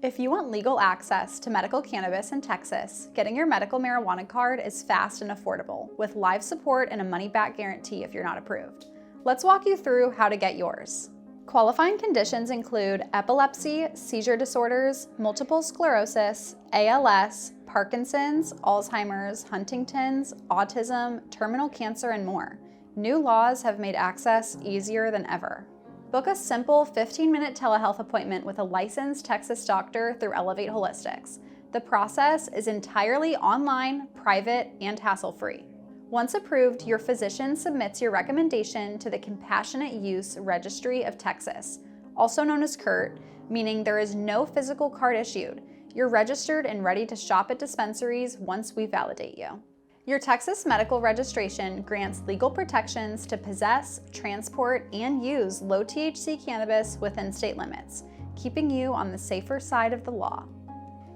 If you want legal access to medical cannabis in Texas, getting your medical marijuana card is fast and affordable, with live support and a money-back guarantee if you're not approved. Let's walk you through how to get yours. Qualifying conditions include epilepsy, seizure disorders, multiple sclerosis, ALS, Parkinson's, Alzheimer's, Huntington's, autism, terminal cancer, and more. New laws have made access easier than ever. Book a simple 15-minute telehealth appointment with a licensed Texas doctor through Elevate Holistics. The process is entirely online, private, and hassle-free. Once approved, your physician submits your recommendation to the Compassionate Use Registry of Texas, also known as CURT, meaning there is no physical card issued. You're registered and ready to shop at dispensaries once we validate you. Your Texas medical registration grants legal protections to possess, transport, and use low-THC cannabis within state limits, keeping you on the safer side of the law.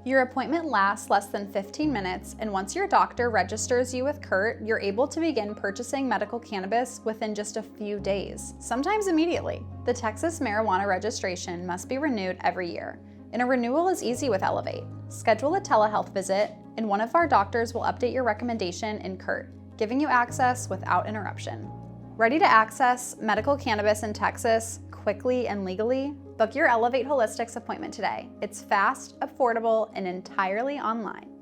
Your appointment lasts less than 15 minutes, and once your doctor registers you with CURT, you're able to begin purchasing medical cannabis within just a few days, sometimes immediately. The Texas marijuana registration must be renewed every year, and a renewal is easy with Elevate. Schedule a telehealth visit, and one of our doctors will update your recommendation in CURT, giving you access without interruption. Ready to access medical cannabis in Texas quickly and legally? Book your Elevate Holistics appointment today. It's fast, affordable, and entirely online.